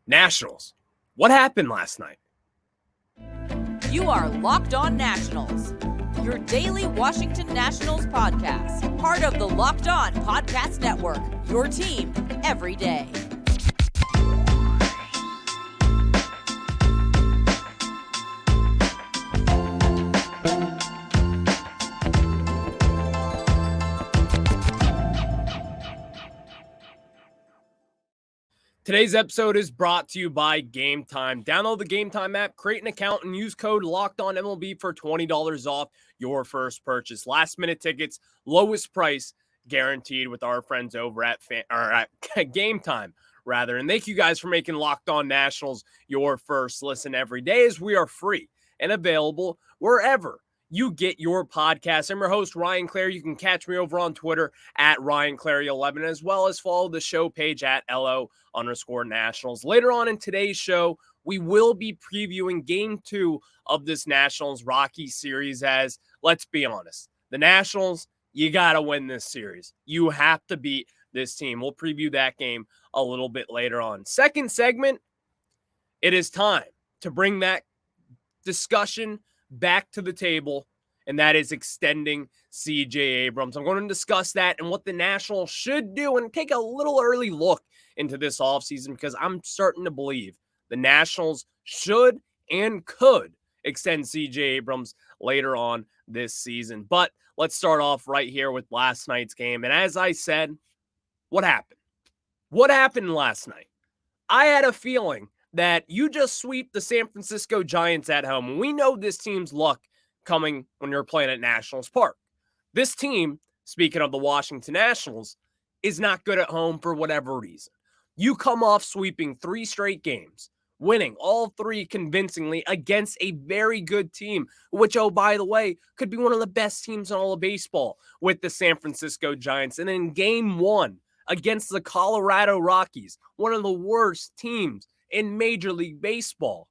Nationals. What happened last night? You are Locked On Nationals, your daily Washington Nationals podcast, part of the Locked On Podcast Network, your team every day. Today's episode is brought to you by GameTime. Download the GameTime app, create an account, and use code LOCKEDONMLB for $20 off your first purchase. Last-minute tickets, lowest price guaranteed with our friends over at GameTime, rather. And thank you guys for making Locked On Nationals your first listen every day, as we are free and available wherever you get your podcast. I'm your host, Ryan Clary. You can catch me over on Twitter at RyanClary11, as well as follow the show page at LO_Nationals. Later on in today's show, we will be previewing Game 2 of this Nationals-Rockies series, as, let's be honest, the Nationals, you got to win this series. You have to beat this team. We'll preview that game a little bit later on. Second segment, it is time to bring that discussion back to the table, and that is extending CJ Abrams. I'm going to discuss that and what the Nationals should do and take a little early look into this offseason, because I'm starting to believe the Nationals should and could extend CJ Abrams later on this season. But let's start off right here with last night's game. And as I said, what happened? What happened last night? I had a feeling that you just sweep the San Francisco Giants at home. We know this team's luck coming when you're playing at Nationals Park. This team, speaking of the Washington Nationals, is not good at home for whatever reason. You come off sweeping 3 straight games, winning all 3 convincingly against a very good team, which, oh, by the way, could be one of the best teams in all of baseball with the San Francisco Giants. And in Game 1 against the Colorado Rockies, one of the worst teams in Major League Baseball,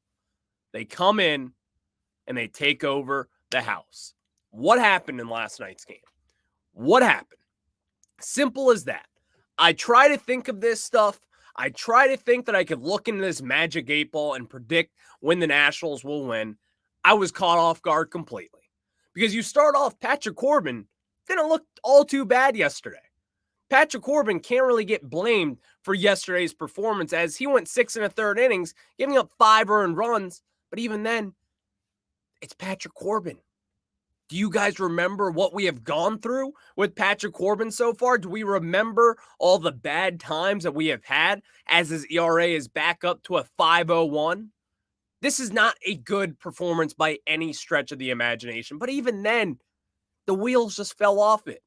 they come in and they take over the house. What happened in last night's game? What happened? Simple as that. I try to think of this stuff. I try to think that I could look into this magic 8-ball and predict when the Nationals will win. I was caught off guard completely. Because you start off, Patrick Corbin didn't look all too bad yesterday. Patrick Corbin can't really get blamed for yesterday's performance, as he went 6 1/3 innings, giving up 5 earned runs. But even then, it's Patrick Corbin. Do you guys remember what we have gone through with Patrick Corbin so far? Do we remember all the bad times that we have had as his ERA is back up to a 5.01? This is not a good performance by any stretch of the imagination. But even then, the wheels just fell off it.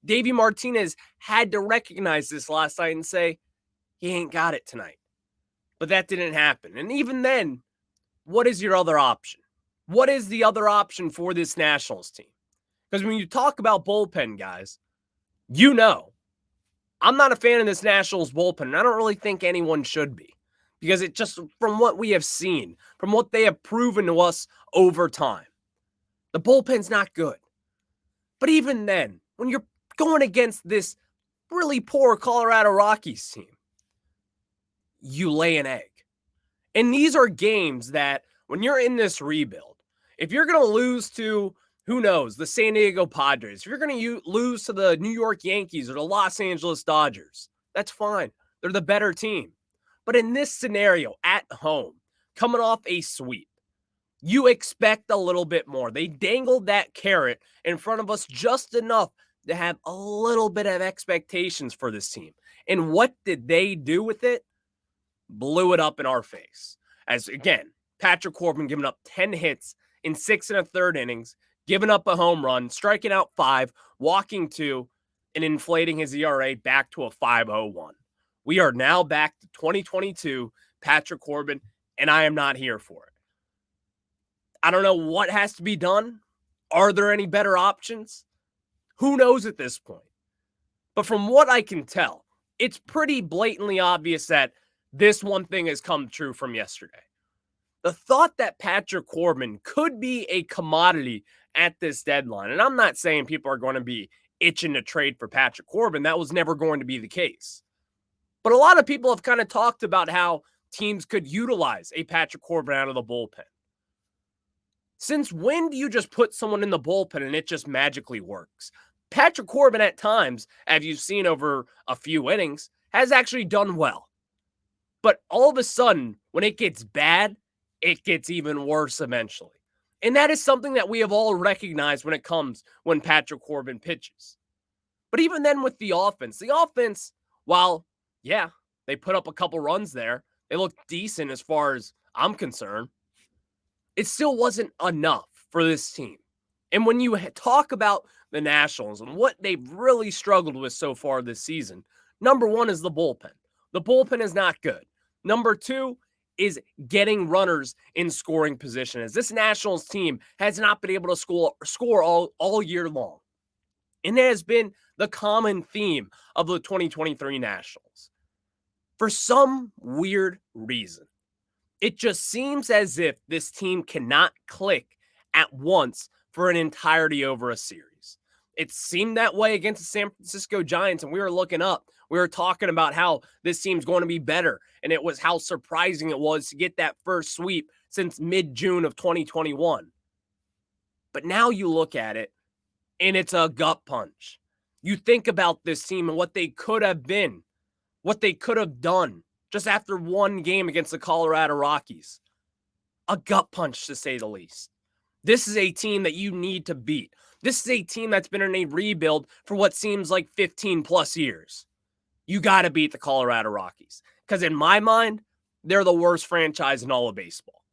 Davey Martinez had to recognize this last night and say, he ain't got it tonight. But that didn't happen. And even then, what is your other option? What is the other option for this Nationals team? Because when you talk about bullpen guys, you know, I'm not a fan of this Nationals bullpen, and I don't really think anyone should be. Because it just, from what we have seen, from what they have proven to us over time, the bullpen's not good. But even then, when you're going against this really poor Colorado Rockies team, you lay an egg. And these are games that, when you're in this rebuild, if you're going to lose to, who knows, the San Diego Padres, if you're going to lose to the New York Yankees or the Los Angeles Dodgers, that's fine. They're the better team. But in this scenario, at home, coming off a sweep, you expect a little bit more. They dangled that carrot in front of us just enough to have a little bit of expectations for this team. And what did they do with it? Blew it up in our face. As, again, Patrick Corbin giving up 10 hits in 6 1/3 innings, giving up a home run, striking out 5, walking 2, and inflating his ERA back to a 5.01. We are now back to 2022 Patrick Corbin, and I am not here for it. I don't know what has to be done. Are there any better options? Who knows at this point? But from what I can tell, it's pretty blatantly obvious that this one thing has come true from yesterday. The thought that Patrick Corbin could be a commodity at this deadline, and I'm not saying people are going to be itching to trade for Patrick Corbin. That was never going to be the case. But a lot of people have kind of talked about how teams could utilize a Patrick Corbin out of the bullpen. Since when do you just put someone in the bullpen and it just magically works? Patrick Corbin at times, as you've seen over a few innings, has actually done well. But all of a sudden, when it gets bad, it gets even worse eventually. And that is something that we have all recognized when Patrick Corbin pitches. But even then with the offense, while, yeah, they put up a couple runs there, they looked decent as far as I'm concerned, it still wasn't enough for this team. And when you talk about the Nationals and what they've really struggled with so far this season, number one is the bullpen. The bullpen is not good. Number two is getting runners in scoring position, as this Nationals team has not been able to score all year long. And it has been the common theme of the 2023 Nationals. For some weird reason, it just seems as if this team cannot click at once for an entirety over a series. It seemed that way against the San Francisco Giants, and we were talking about how this team's going to be better, and it was how surprising it was to get that first sweep since mid-June of 2021. But now you look at it, and it's a gut punch. You think about this team and what they could have been, what they could have done just after one game against the Colorado Rockies. A gut punch, to say the least. This is a team that you need to beat. This is a team that's been in a rebuild for what seems like 15 plus years. You got to beat the Colorado Rockies, because in my mind, they're the worst franchise in all of baseball.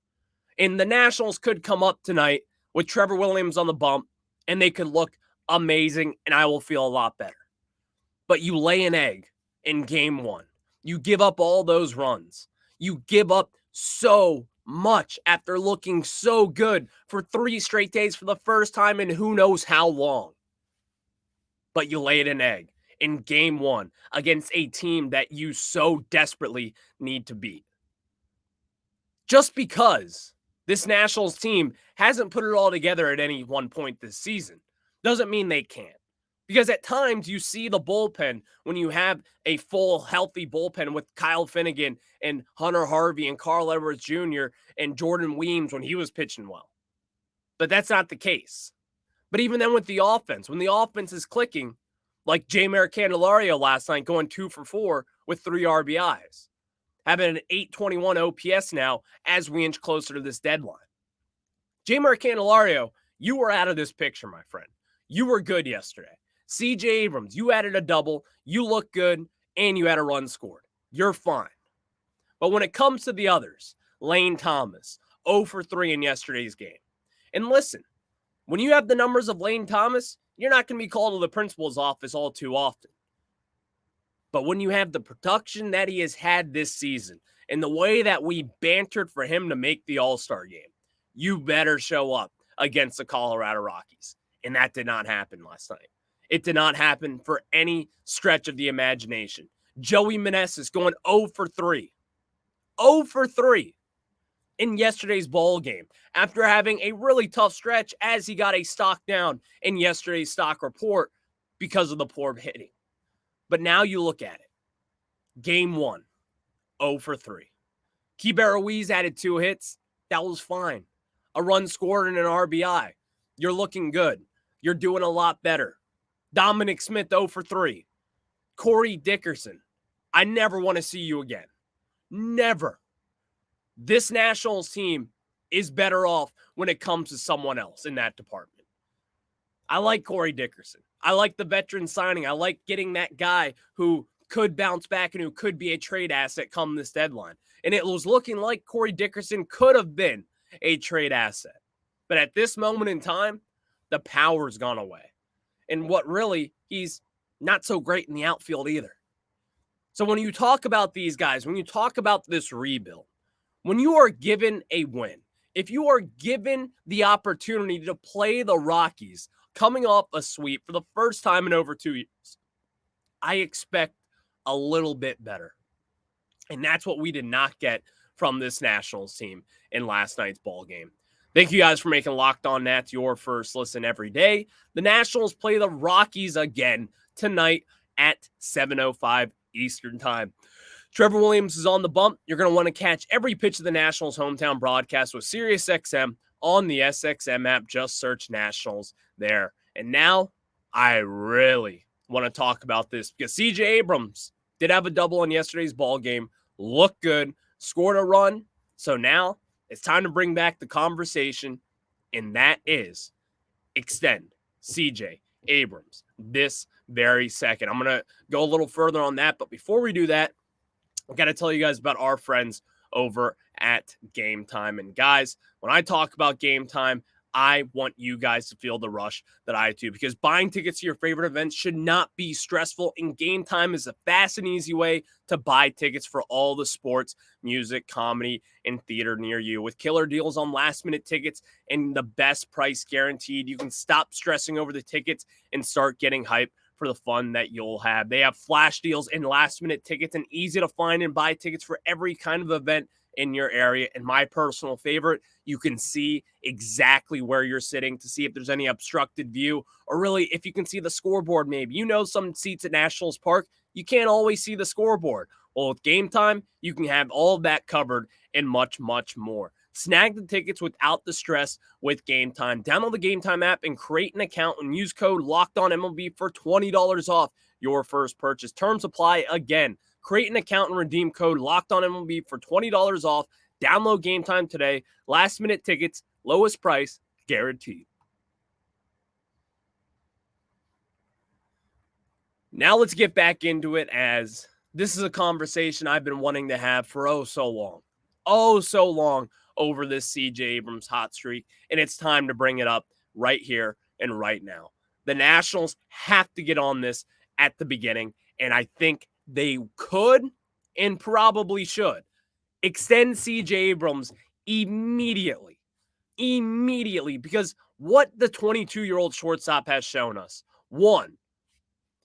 And the Nationals could come up tonight with Trevor Williams on the bump, and they could look amazing, and I will feel a lot better. But you lay an egg in game one. You give up all those runs. You give up so much after looking so good for 3 straight days for the first time in who knows how long. But you laid an egg in game one against a team that you so desperately need to beat. Just because this Nationals team hasn't put it all together at any one point this season doesn't mean they can't. Because at times you see the bullpen, when you have a full, healthy bullpen with Kyle Finnegan and Hunter Harvey and Carl Edwards Jr. and Jordan Weems when he was pitching well. But that's not the case. But even then with the offense, when the offense is clicking, like Jeimer Candelario last night going 2 for 4 with 3 RBIs, having an 821 OPS now as we inch closer to this deadline. Jeimer Candelario, you were out of this picture, my friend. You were good yesterday. CJ Abrams, you added a double, you look good, and you had a run scored. You're fine. But when it comes to the others, Lane Thomas, 0 for 3 in yesterday's game. And listen, when you have the numbers of Lane Thomas, you're not going to be called to the principal's office all too often. But when you have the production that he has had this season and the way that we bantered for him to make the All-Star game, you better show up against the Colorado Rockies. And that did not happen last night. It did not happen for any stretch of the imagination. Joey Meneses going 0 for 3. 0 for 3 in yesterday's ball game after having a really tough stretch as he got a stock down in yesterday's stock report because of the poor hitting. But now you look at it. Game 1, 0 for 3. Keibert Ruiz added 2 hits. That was fine. A run scored and an RBI. You're looking good. You're doing a lot better. Dominic Smith, 0 for 3. Corey Dickerson, I never want to see you again. Never. This Nationals team is better off when it comes to someone else in that department. I like Corey Dickerson. I like the veteran signing. I like getting that guy who could bounce back and who could be a trade asset come this deadline. And it was looking like Corey Dickerson could have been a trade asset. But at this moment in time, the power's gone away. And what really, he's not so great in the outfield either. So when you talk about these guys, when you talk about this rebuild, when you are given a win, if you are given the opportunity to play the Rockies coming off a sweep for the first time in over 2 years, I expect a little bit better. And that's what we did not get from this Nationals team in last night's ball game. Thank you guys for making Locked On Nats your first listen every day. The Nationals play the Rockies again tonight at 7:05 Eastern Time. Trevor Williams is on the bump. You're going to want to catch every pitch of the Nationals hometown broadcast with SiriusXM on the SXM app. Just search Nationals there. And now I really want to talk about this because CJ Abrams did have a double in yesterday's ball game, looked good, scored a run. So now it's time to bring back the conversation, and that is extend CJ Abrams this very second. I'm going to go a little further on that, but before we do that, I've got to tell you guys about our friends over at GameTime. And guys, when I talk about GameTime, I want you guys to feel the rush that I do, because buying tickets to your favorite events should not be stressful, and GameTime is a fast and easy way to buy tickets for all the sports, music, comedy, and theater near you. With killer deals on last-minute tickets and the best price guaranteed, you can stop stressing over the tickets and start getting hyped for the fun that you'll have. They have flash deals and last-minute tickets and easy to find and buy tickets for every kind of event in your area. And my personal favorite, you can see exactly where you're sitting to see if there's any obstructed view, or really if you can see the scoreboard. Maybe you know some seats at Nationals Park, you can't always see the scoreboard. Well, with GameTime, you can have all of that covered and much, much more. Snag the tickets without the stress with GameTime. Download the GameTime app and create an account and use code LOCKEDONMLB for $20 off your first purchase. Terms apply again. Create an account and redeem code LOCKEDONMLB for $20 off. Download GameTime today. Last minute tickets, lowest price, guaranteed. Now let's get back into it, as this is a conversation I've been wanting to have for so long over this CJ Abrams hot streak, and it's time to bring it up right here and right now. The Nationals have to get on this at the beginning, and I think they could and probably should extend CJ Abrams immediately, because what the 22-year-old shortstop has shown us, one,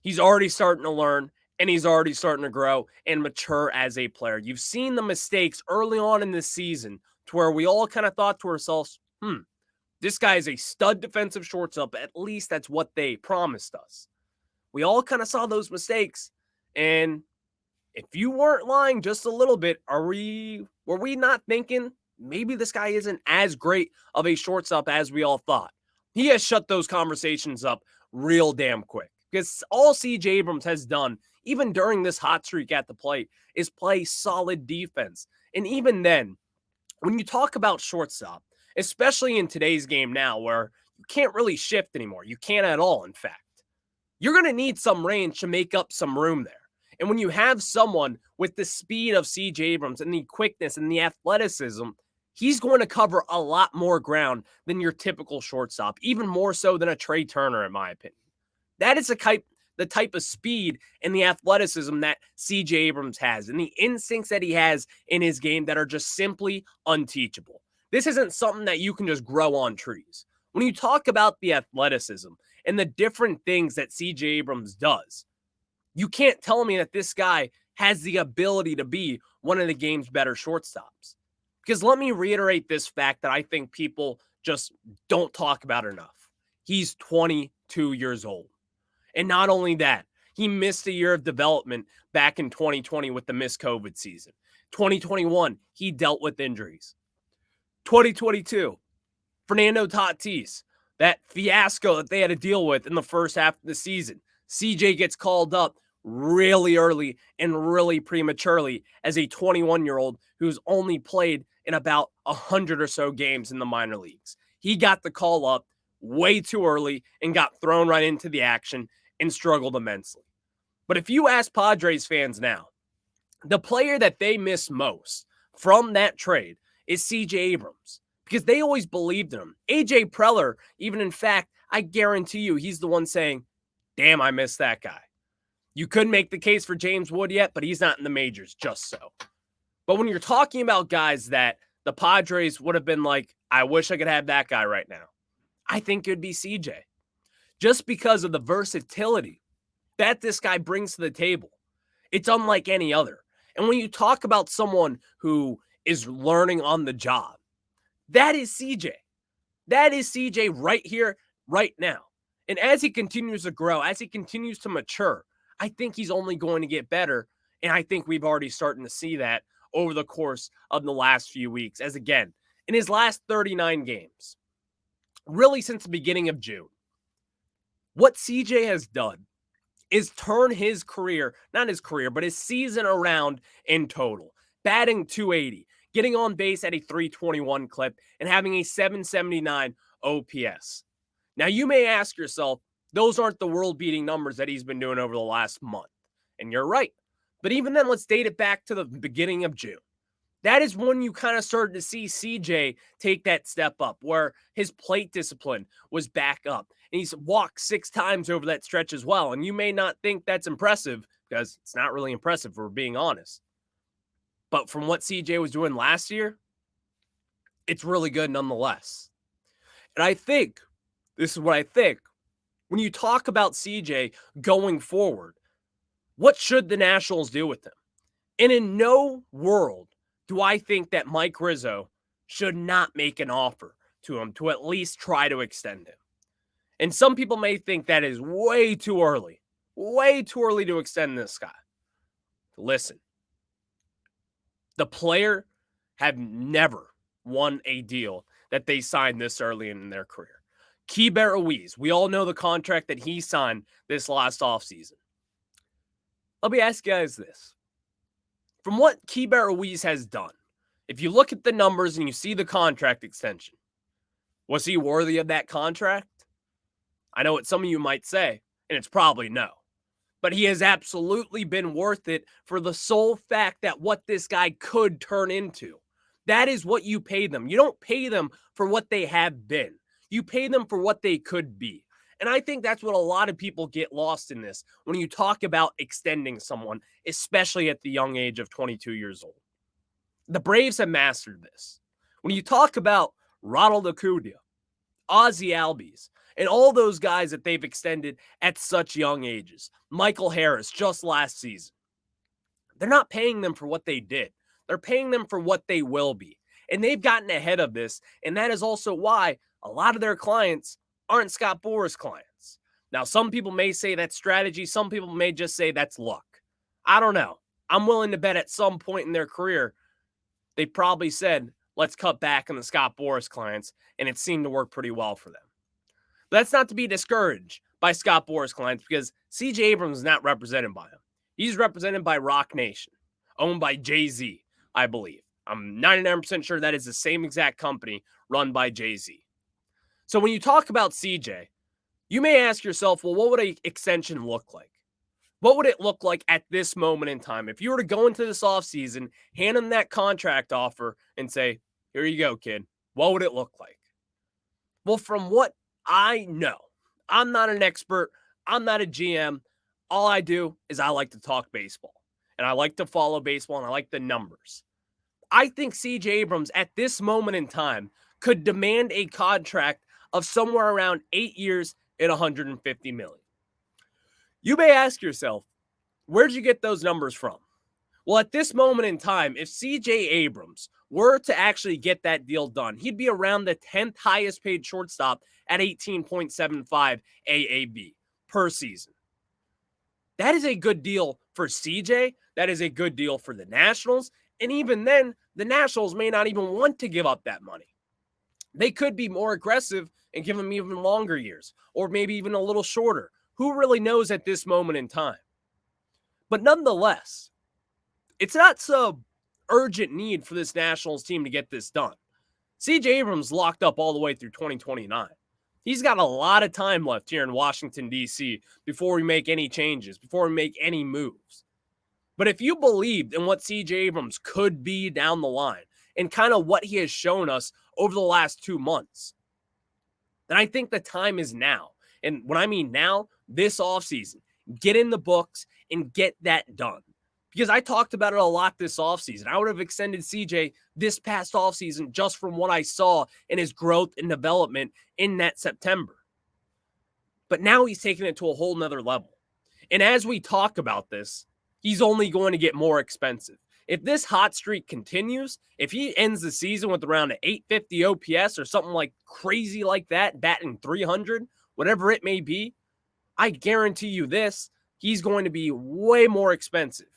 he's already starting to learn, and he's already starting to grow and mature as a player. You've seen the mistakes early on in this season to where we all kind of thought to ourselves, this guy is a stud defensive shortstop. At least that's what they promised us. We all kind of saw those mistakes, and if you weren't lying just a little bit, were we not thinking maybe this guy isn't as great of a shortstop as we all thought? He has shut those conversations up real damn quick, because all CJ Abrams has done, even during this hot streak at the plate, is play solid defense. And even then, when you talk about shortstop, especially in today's game now where you can't really shift anymore, you can't at all, in fact, you're going to need some range to make up some room there. And when you have someone with the speed of CJ Abrams and the quickness and the athleticism, he's going to cover a lot more ground than your typical shortstop, even more so than a Trey Turner, in my opinion. That is the type of speed and the athleticism that CJ Abrams has, and the instincts that he has in his game that are just simply unteachable. This isn't something that you can just grow on trees. When you talk about the athleticism and the different things that CJ Abrams does, you can't tell me that this guy has the ability to be one of the game's better shortstops. Because let me reiterate this fact that I think people just don't talk about enough. He's 22 years old. And not only that, he missed a year of development back in 2020 with the missed COVID season. 2021, he dealt with injuries. 2022, Fernando Tatis, that fiasco that they had to deal with in the first half of the season. CJ gets called up really early and really prematurely as a 21-year-old who's only played in about 100 or so games in the minor leagues. He got the call up way too early and got thrown right into the action and struggled immensely. But if you ask Padres fans now, the player that they miss most from that trade is CJ Abrams, because they always believed in him. AJ Preller, even in fact, I guarantee you he's the one saying, damn, I miss that guy. You couldn't make the case for James Wood yet, but he's not in the majors, just so. But when you're talking about guys that the Padres would have been like, I wish I could have that guy right now, I think it would be CJ. Just because of the versatility that this guy brings to the table. It's unlike any other. And when you talk about someone who is learning on the job, that is CJ. That is CJ right here, right now. And as he continues to grow, as he continues to mature, I think he's only going to get better. And I think we've already starting to see that over the course of the last few weeks. As again, in his last 39 games, really since the beginning of June, what CJ has done is turn his career, not his career, but his season around in total. Batting 280, getting on base at a 321 clip, and having a 779 OPS. Now, you may ask yourself, those aren't the world-beating numbers that he's been doing over the last month. And you're right. But even then, let's date it back to the beginning of June. That is when you kind of started to see CJ take that step up, where his plate discipline was back up. And he's walked 6 times over that stretch as well. And you may not think that's impressive, because it's not really impressive, if we're being honest. But from what CJ was doing last year, it's really good nonetheless. And I think, this is what I think, when you talk about CJ going forward, what should the Nationals do with him? And in no world do I think that Mike Rizzo should not make an offer to him to at least try to extend him. And some people may think that is way too early to extend this guy. Listen, the player have never won a deal that they signed this early in their career. Keibert Ruiz, we all know the contract that he signed this last offseason. Let me ask you guys this. From what Keibert Ruiz has done, if you look at the numbers and you see the contract extension, was he worthy of that contract? I know what some of you might say, and it's probably no. But he has absolutely been worth it for the sole fact that what this guy could turn into. That is what you pay them. You don't pay them for what they have been. You pay them for what they could be. And I think that's what a lot of people get lost in this when you talk about extending someone, especially at the young age of 22 years old. The Braves have mastered this. When you talk about Ronald Acuna, Ozzie Albies, and all those guys that they've extended at such young ages, Michael Harris just last season, they're not paying them for what they did. They're paying them for what they will be. And they've gotten ahead of this, and that is also why a lot of their clients aren't Scott Boras clients. Now, some people may say that's strategy. Some people may just say that's luck. I don't know. I'm willing to bet at some point in their career, they probably said, let's cut back on the Scott Boras clients, and it seemed to work pretty well for them. But that's not to be discouraged by Scott Boras clients, because CJ Abrams is not represented by him. He's represented by Rock Nation, owned by Jay-Z, I believe. I'm 99% sure that is the same exact company run by Jay-Z. So when you talk about CJ, you may ask yourself, well, what would an extension look like? What would it look like at this moment in time? If you were to go into this offseason, hand him that contract offer and say, here you go, kid, what would it look like? Well, from what I know, I'm not an expert. I'm not a GM. All I do is I like to talk baseball, and I like to follow baseball, and I like the numbers. I think CJ Abrams at this moment in time could demand a contract of somewhere around 8 years and $150 million. You may ask yourself, where'd you get those numbers from? Well, at this moment in time, if CJ Abrams were to actually get that deal done, he'd be around the 10th highest paid shortstop at 18.75 AAV per season. That is a good deal for CJ. That is a good deal for the Nationals. And even then, the Nationals may not even want to give up that money. They could be more aggressive and give him even longer years, or maybe even a little shorter. Who really knows at this moment in time? But nonetheless, it's not some urgent need for this Nationals team to get this done. CJ Abrams locked up all the way through 2029. He's got a lot of time left here in Washington, D.C. before we make any changes, before we make any moves. But if you believed in what CJ Abrams could be down the line and kind of what he has shown us over the last 2 months, then I think the time is now. And when I mean now, this offseason, get in the books and get that done. Because I talked about it a lot this offseason. I would have extended CJ this past offseason just from what I saw in his growth and development in that September. But now he's taking it to a whole nother level. And as we talk about this, he's only going to get more expensive. If this hot streak continues, if he ends the season with around an 850 OPS or something like crazy like that, batting 300, whatever it may be, I guarantee you this, he's going to be way more expensive.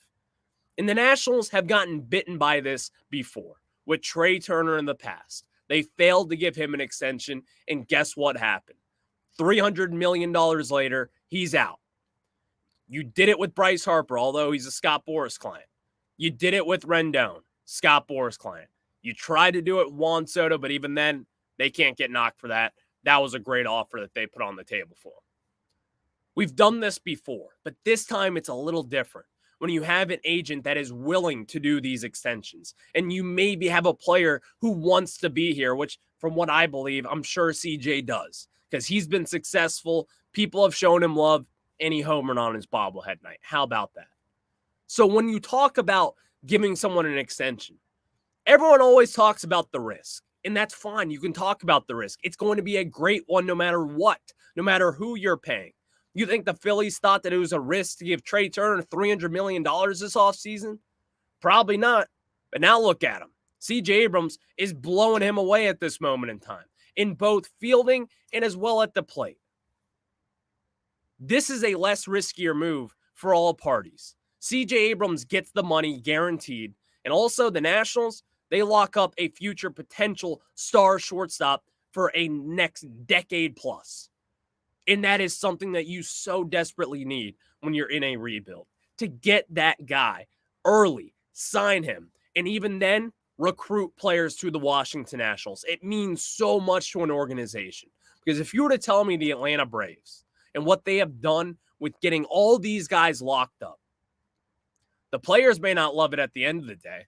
And the Nationals have gotten bitten by this before with Trey Turner in the past. They failed to give him an extension, and guess what happened? $300 million later, he's out. You did it with Bryce Harper, although he's a Scott Boras client. You did it with Rendon, Scott Boras client. You tried to do it with Juan Soto, but even then, they can't get knocked for that. That was a great offer that they put on the table for him. We've done this before, but this time it's a little different. When you have an agent that is willing to do these extensions, and you maybe have a player who wants to be here, which from what I believe, I'm sure CJ does, because he's been successful. People have shown him love, and he homered on his bobblehead night. How about that? So when you talk about giving someone an extension, everyone always talks about the risk, and that's fine. You can talk about the risk. It's going to be a great one no matter what, no matter who you're paying. You think the Phillies thought that it was a risk to give Trey Turner $300 million this offseason? Probably not. But now look at him. CJ Abrams is blowing him away at this moment in time, in both fielding and as well at the plate. This is a less riskier move for all parties. CJ Abrams gets the money guaranteed, and also the Nationals, they lock up a future potential star shortstop for a next decade plus. And that is something that you so desperately need when you're in a rebuild. To get that guy early, sign him, and even then, recruit players to the Washington Nationals. It means so much to an organization. Because if you were to tell me the Atlanta Braves and what they have done with getting all these guys locked up, the players may not love it at the end of the day,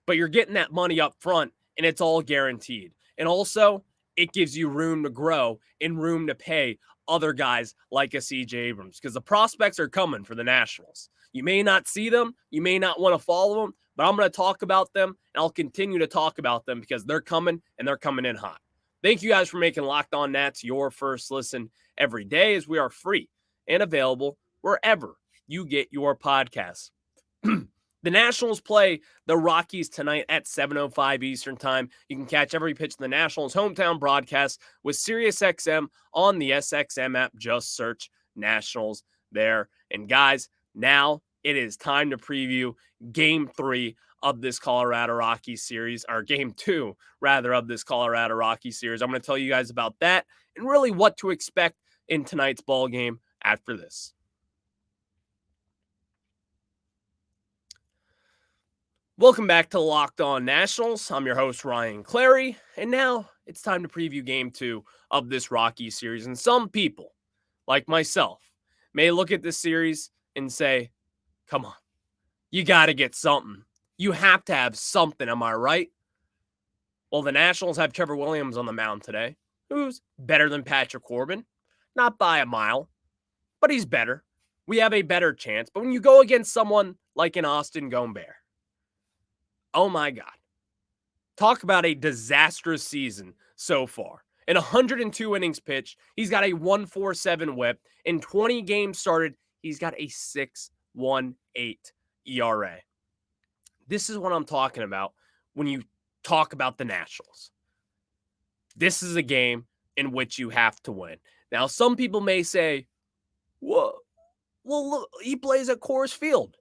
but you're getting that money up front, and it's all guaranteed. And also, it gives you room to grow and room to pay other guys like a CJ Abrams, because the prospects are coming for the Nationals. You may not see them, you may not want to follow them, but I'm going to talk about them, and I'll continue to talk about them because they're coming, and they're coming in hot. Thank you guys for making Locked On Nats your first listen every day, as we are free and available wherever you get your podcasts. The Nationals play the Rockies tonight at 7:05 Eastern Time. You can catch every pitch of the Nationals' hometown broadcast with SiriusXM on the SXM app. Just search Nationals there. And guys, now it is time to preview Game 3 of this Colorado Rockies series, or Game 2, rather, of this Colorado Rockies series. I'm going to tell you guys about that and really what to expect in tonight's ball game after this. Welcome back to Locked On Nationals. I'm your host, Ryan Clary, and now it's time to preview Game 2 of this Rockies series. And some people, like myself, may look at this series and say, come on, you got to get something. You have to have something, am I right? Well, the Nationals have Trevor Williams on the mound today, who's better than Patrick Corbin. Not by a mile, but he's better. We have a better chance. But when you go against someone like an Austin Gomber, oh my God. Talk about a disastrous season so far. In 102 innings pitched, he's got a 1.47 whip. In 20 games started, he's got a 6.18 ERA. This is what I'm talking about when you talk about the Nationals. This is a game in which you have to win. Now, some people may say, well, look, he plays at Coors Field.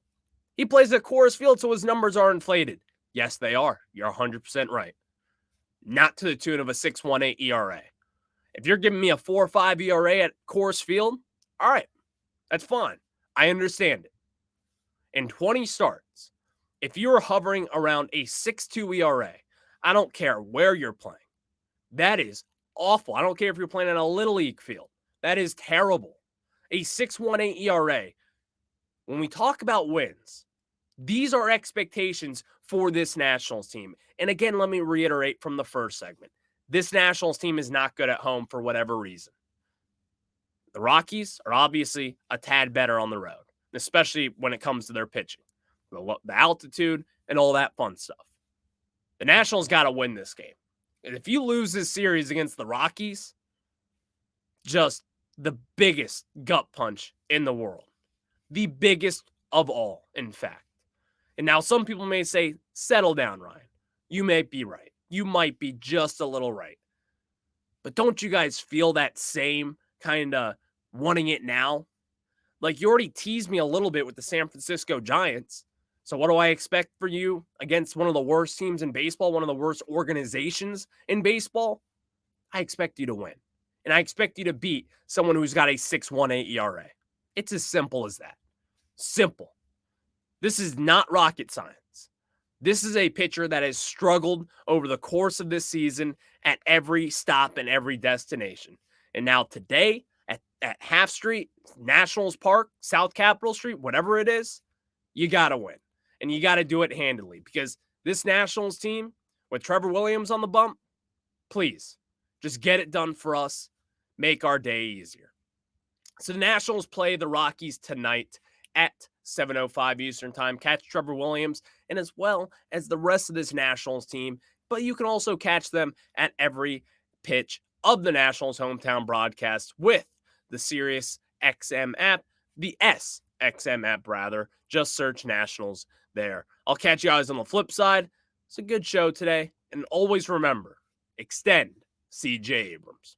He plays at Coors Field, so his numbers are inflated. Yes, they are. You're 100% right. Not to the tune of a 6.18 ERA. If you're giving me a 4.5 ERA at Coors Field, all right, that's fine. I understand it. In 20 starts, if you're hovering around a 6.2 ERA, I don't care where you're playing. That is awful. I don't care if you're playing in a Little League field. That is terrible. A 6.18 ERA. When we talk about wins, these are expectations for this Nationals team. And again, let me reiterate from the first segment. This Nationals team is not good at home for whatever reason. The Rockies are obviously a tad better on the road, especially when it comes to their pitching. The altitude and all that fun stuff. The Nationals got to win this game. And if you lose this series against the Rockies, just the biggest gut punch in the world. The biggest of all, in fact. And now some people may say, settle down, Ryan. You may be right. You might be just a little right. But don't you guys feel that same kind of wanting it now? Like, you already teased me a little bit with the San Francisco Giants. So what do I expect for you against one of the worst teams in baseball, one of the worst organizations in baseball? I expect you to win. And I expect you to beat someone who's got a 6.18 ERA. It's as simple as that. Simple. This is not rocket science. This is a pitcher that has struggled over the course of this season at every stop and every destination. And now today at Half Street, Nationals Park, South Capitol Street, whatever it is, you got to win. And you got to do it handily because this Nationals team with Trevor Williams on the bump, please just get it done for us. Make our day easier. So the Nationals play the Rockies tonight at 7:05 Eastern Time. Catch Trevor Williams and as well as the rest of this Nationals team, but you can also catch them at every pitch of the Nationals hometown broadcast with the Sirius XM app, the SXM app rather. Just search Nationals there. I'll catch you guys on the flip side. It's a good show today, and always remember, extend CJ Abrams.